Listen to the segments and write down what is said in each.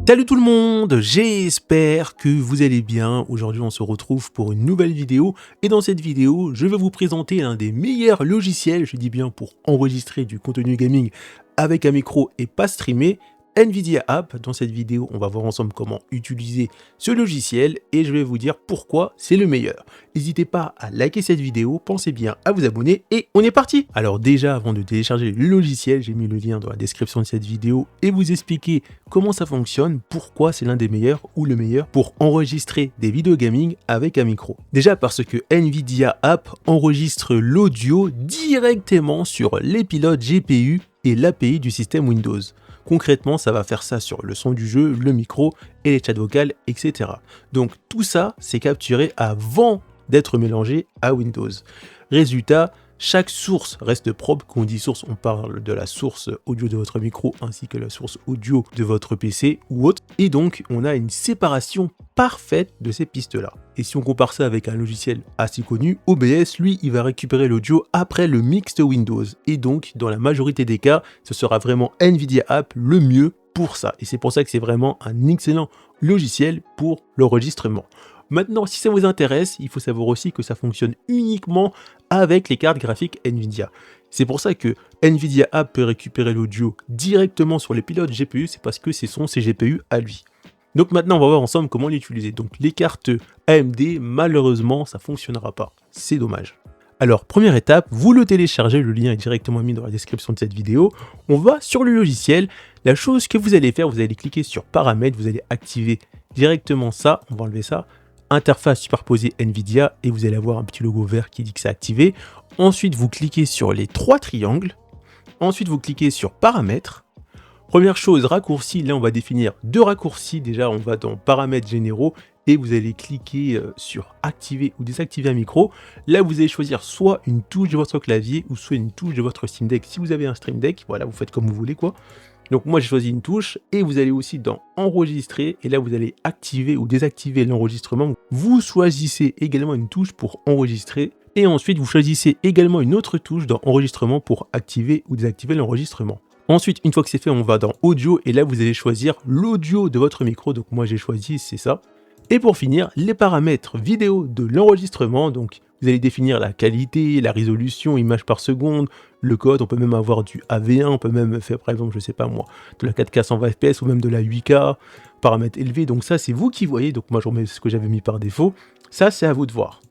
Salut tout le monde, j'espère que vous allez bien. Aujourd'hui on se retrouve pour une nouvelle vidéo et dans cette vidéo je vais vous présenter l'un des meilleurs logiciels, je dis bien pour enregistrer du contenu gaming avec un micro et pas streamer, NVIDIA App. Dans cette vidéo on va voir ensemble comment utiliser ce logiciel et je vais vous dire pourquoi c'est le meilleur. N'hésitez pas à liker cette vidéo, pensez bien à vous abonner et on est parti. Alors déjà avant de télécharger le logiciel, j'ai mis le lien dans la description de cette vidéo et vous expliquer comment ça fonctionne, pourquoi c'est l'un des meilleurs ou le meilleur pour enregistrer des vidéos gaming avec un micro. Déjà parce que NVIDIA App enregistre l'audio directement sur les pilotes GPU et l'API du système Windows. Concrètement, ça va faire ça sur le son du jeu, le micro et les chats vocales, etc. Donc tout ça, c'est capturé avant d'être mélangé à Windows. Résultat, chaque source reste propre. Quand on dit source, on parle de la source audio de votre micro ainsi que la source audio de votre PC ou autre. Et donc, on a une séparation parfaite de ces pistes-là. Et si on compare ça avec un logiciel assez connu, OBS, lui, il va récupérer l'audio après le mix de Windows. Et donc, dans la majorité des cas, ce sera vraiment NVIDIA App le mieux pour ça. Et c'est pour ça que c'est vraiment un excellent logiciel pour l'enregistrement. Maintenant, si ça vous intéresse, il faut savoir aussi que ça fonctionne uniquement avec les cartes graphiques NVIDIA. C'est pour ça que NVIDIA App peut récupérer l'audio directement sur les pilotes GPU, c'est parce que c'est son GPU à lui. Donc maintenant, on va voir ensemble comment l'utiliser. Donc les cartes AMD, malheureusement, ça ne fonctionnera pas. C'est dommage. Alors, première étape, vous le téléchargez, le lien est directement mis dans la description de cette vidéo. On va sur le logiciel. La chose que vous allez faire, vous allez cliquer sur Paramètres, vous allez activer directement ça, on va enlever ça. Interface superposée NVIDIA et vous allez avoir un petit logo vert qui dit que c'est activé. Ensuite, vous cliquez sur les trois triangles. Ensuite, vous cliquez sur Paramètres. Première chose, raccourci. Là, on va définir deux raccourcis. Déjà, on va dans Paramètres généraux et vous allez cliquer sur Activer ou désactiver un micro. Là, vous allez choisir soit une touche de votre clavier ou soit une touche de votre Steam Deck. Si vous avez un Stream Deck, voilà, vous faites comme vous voulez, quoi. Donc moi j'ai choisi une touche et vous allez aussi dans enregistrer et là vous allez activer ou désactiver l'enregistrement. Vous choisissez également une touche pour enregistrer et ensuite vous choisissez également une autre touche dans enregistrement pour activer ou désactiver l'enregistrement. Ensuite, une fois que c'est fait, on va dans audio et là vous allez choisir l'audio de votre micro. Donc moi j'ai choisi, c'est ça. Et pour finir, les paramètres vidéo de l'enregistrement. Donc vous allez définir la qualité, la résolution, images par seconde, le code, on peut même avoir du AV1, on peut même faire par exemple, je sais pas moi, de la 4K 120 fps ou même de la 8K, paramètres élevés, donc ça c'est vous qui voyez, donc moi je remets ce que j'avais mis par défaut, ça c'est à vous de voir.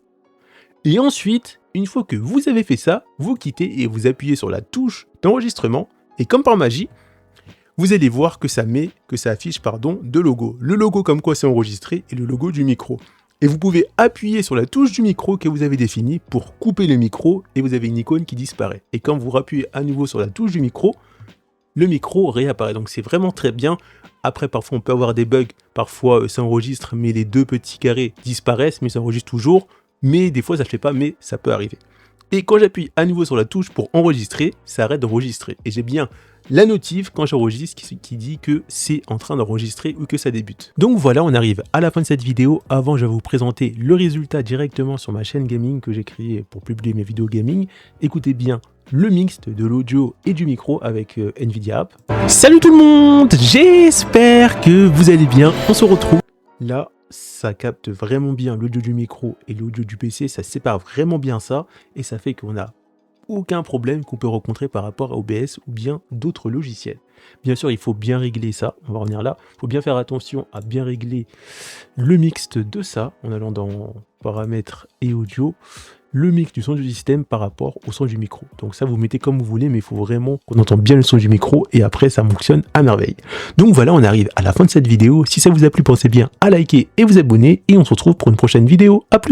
Et ensuite, une fois que vous avez fait ça, vous quittez et vous appuyez sur la touche d'enregistrement, et comme par magie, vous allez voir que ça affiche deux logos. Le logo comme quoi c'est enregistré et le logo du micro. Et vous pouvez appuyer sur la touche du micro que vous avez définie pour couper le micro et vous avez une icône qui disparaît. Et quand vous appuyez à nouveau sur la touche du micro, le micro réapparaît. Donc c'est vraiment très bien. Après, parfois on peut avoir des bugs. Parfois ça enregistre mais les deux petits carrés disparaissent mais ça enregistre toujours. Mais des fois ça ne le fait pas mais ça peut arriver. Et quand j'appuie à nouveau sur la touche pour enregistrer, ça arrête d'enregistrer. Et j'ai bien la notif quand j'enregistre qui dit que c'est en train d'enregistrer ou que ça débute. Donc voilà, on arrive à la fin de cette vidéo. Avant, je vais vous présenter le résultat directement sur ma chaîne gaming que j'ai créée pour publier mes vidéos gaming. Écoutez bien le mixte de l'audio et du micro avec NVIDIA App. Salut tout le monde, j'espère que vous allez bien. On se retrouve là. Ça capte vraiment bien l'audio du micro et l'audio du PC, ça sépare vraiment bien ça et ça fait qu'on n'a aucun problème qu'on peut rencontrer par rapport à OBS ou bien d'autres logiciels. Bien sûr, il faut bien régler ça, on va revenir là, il faut bien faire attention à bien régler le mixte de ça en allant dans paramètres et audio, le mix du son du système par rapport au son du micro. Donc ça vous mettez comme vous voulez mais il faut vraiment qu'on entende bien le son du micro et après ça fonctionne à merveille. Donc voilà, on arrive à la fin de cette vidéo. Si ça vous a plu, pensez bien à liker et vous abonner et on se retrouve pour une prochaine vidéo. À plus.